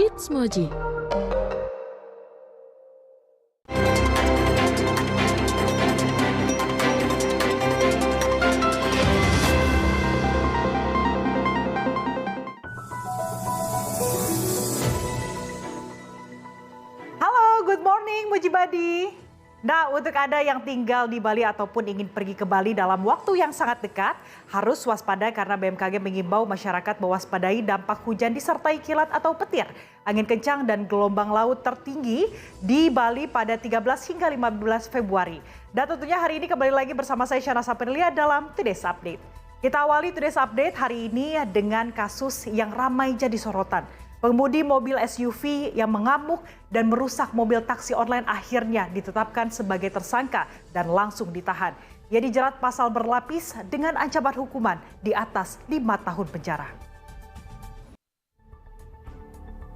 It's Moji. Halo, good morning Muji Badi. Nah, untuk Anda yang tinggal di Bali ataupun ingin pergi ke Bali dalam waktu yang sangat dekat, harus waspada karena BMKG mengimbau masyarakat mewaspadai dampak hujan disertai kilat atau petir, angin kencang dan gelombang laut tertinggi di Bali pada 13 hingga 15 Februari. Dan tentunya hari ini kembali lagi bersama saya Syana Saprilia dalam Today's Update. Kita awali Today's Update hari ini dengan kasus yang ramai jadi sorotan. Pengemudi mobil SUV yang mengamuk dan merusak mobil taksi online akhirnya ditetapkan sebagai tersangka dan langsung ditahan. Ia dijerat pasal berlapis dengan ancaman hukuman di atas 5 tahun penjara.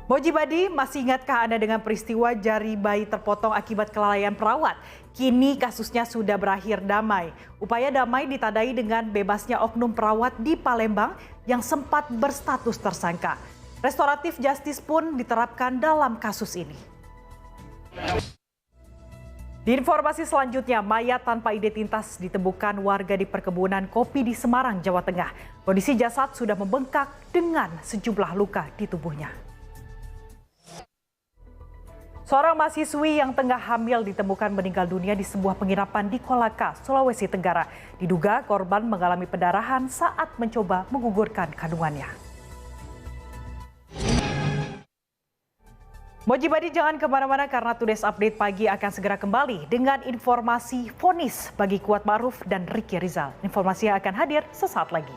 Moji Badi, masih ingatkah Anda dengan peristiwa jari bayi terpotong akibat kelalaian perawat? Kini kasusnya sudah berakhir damai. Upaya damai ditandai dengan bebasnya oknum perawat di Palembang yang sempat berstatus tersangka. Restoratif justice pun diterapkan dalam kasus ini. Di informasi selanjutnya, mayat tanpa identitas ditemukan warga di perkebunan kopi di Semarang, Jawa Tengah. Kondisi jasad sudah membengkak dengan sejumlah luka di tubuhnya. Seorang mahasiswi yang tengah hamil ditemukan meninggal dunia di sebuah penginapan di Kolaka, Sulawesi Tenggara. Diduga korban mengalami pendarahan saat mencoba menggugurkan kandungannya. Moji Badi, jangan kemana-mana karena Today's Update pagi akan segera kembali dengan informasi vonis bagi Kuat Ma'ruf dan Ricky Rizal. Informasinya akan hadir sesaat lagi.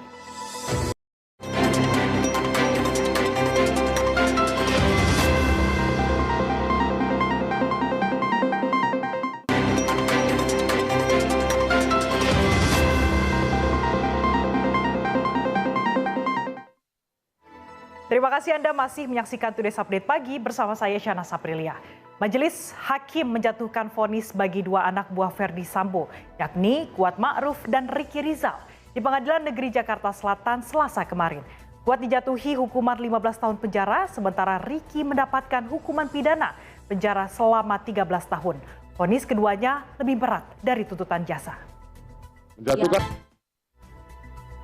Terima kasih Anda masih menyaksikan Today's Update pagi bersama saya Syana Saprilia. Majelis Hakim menjatuhkan vonis bagi dua anak buah Ferdi Sambo, yakni Kuat Ma'ruf dan Ricky Rizal di Pengadilan Negeri Jakarta Selatan Selasa kemarin. Kuat dijatuhi hukuman 15 tahun penjara, sementara Ricky mendapatkan hukuman pidana penjara selama 13 tahun. Vonis keduanya lebih berat dari tuntutan jaksa.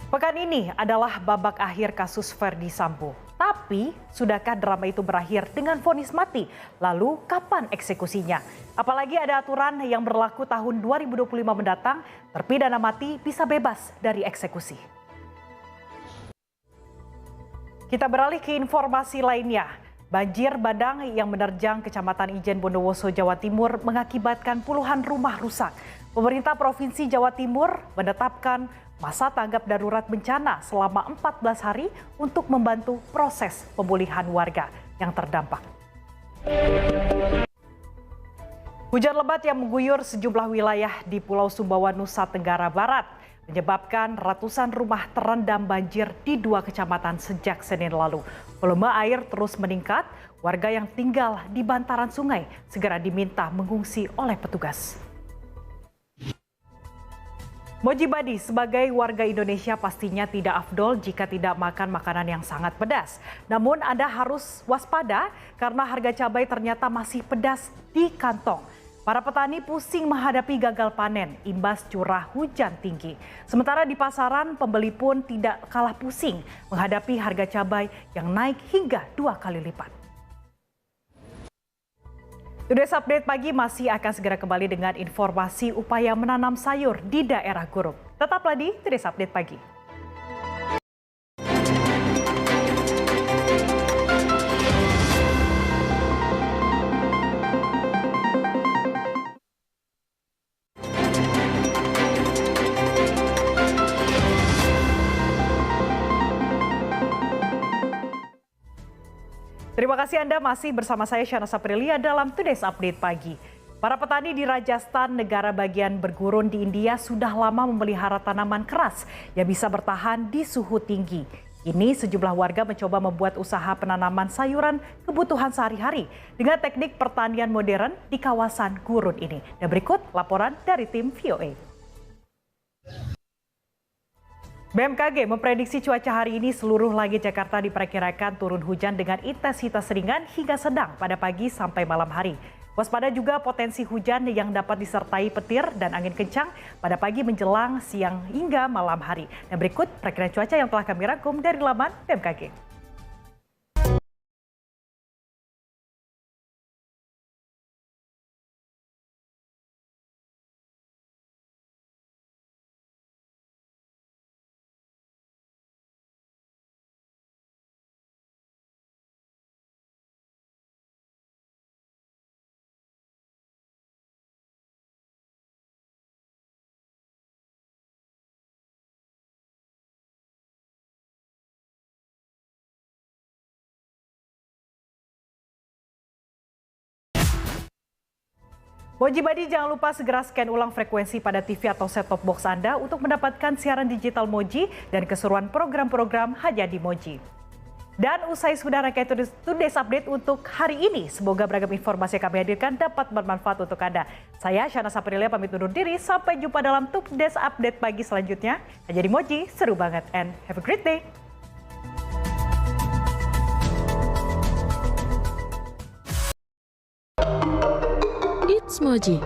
Pekan ini adalah babak akhir kasus Ferdi Sambo. Tapi, sudahkah drama itu berakhir dengan vonis mati? Lalu, kapan eksekusinya? Apalagi ada aturan yang berlaku tahun 2025 mendatang, terpidana mati bisa bebas dari eksekusi. Kita beralih ke informasi lainnya. Banjir bandang yang menerjang Kecamatan Ijen Bondowoso, Jawa Timur mengakibatkan puluhan rumah rusak. Pemerintah Provinsi Jawa Timur menetapkan masa tanggap darurat bencana selama 14 hari untuk membantu proses pemulihan warga yang terdampak. Hujan lebat yang mengguyur sejumlah wilayah di Pulau Sumbawa, Nusa Tenggara Barat menyebabkan ratusan rumah terendam banjir di 2 kecamatan sejak Senin lalu. Volume air terus meningkat, warga yang tinggal di bantaran sungai segera diminta mengungsi oleh petugas. Moji Badi, sebagai warga Indonesia pastinya tidak afdol jika tidak makan makanan yang sangat pedas. Namun Anda harus waspada karena harga cabai ternyata masih pedas di kantong. Para petani pusing menghadapi gagal panen imbas curah hujan tinggi. Sementara di pasaran, pembeli pun tidak kalah pusing menghadapi harga cabai yang naik hingga 2 kali lipat. Today's Update pagi masih akan segera kembali dengan informasi upaya menanam sayur di daerah Guruk. Tetaplah di Today's Update pagi. Terima kasih Anda masih bersama saya Syana Saprilia dalam Today's Update pagi. Para petani di Rajasthan, negara bagian bergurun di India, sudah lama memelihara tanaman keras yang bisa bertahan di suhu tinggi. Ini sejumlah warga mencoba membuat usaha penanaman sayuran kebutuhan sehari-hari dengan teknik pertanian modern di kawasan gurun ini. Dan berikut laporan dari tim VOA. BMKG memprediksi cuaca hari ini seluruh langit Jakarta diperkirakan turun hujan dengan intensitas ringan hingga sedang pada pagi sampai malam hari. Waspada juga potensi hujan yang dapat disertai petir dan angin kencang pada pagi menjelang siang hingga malam hari. Dan berikut perkiraan cuaca yang telah kami rangkum dari laman BMKG. Mojibadi, jangan lupa segera scan ulang frekuensi pada TV atau set-top box Anda untuk mendapatkan siaran digital Moji dan keseruan program-program hanya di Moji. Dan usai sudah rangkaian Today's Update untuk hari ini. Semoga beragam informasi yang kami hadirkan dapat bermanfaat untuk Anda. Saya Shana Saprilia pamit undur diri. Sampai jumpa dalam Today's Update pagi selanjutnya. Hanya di Moji, seru banget. And have a great day. It's Moji.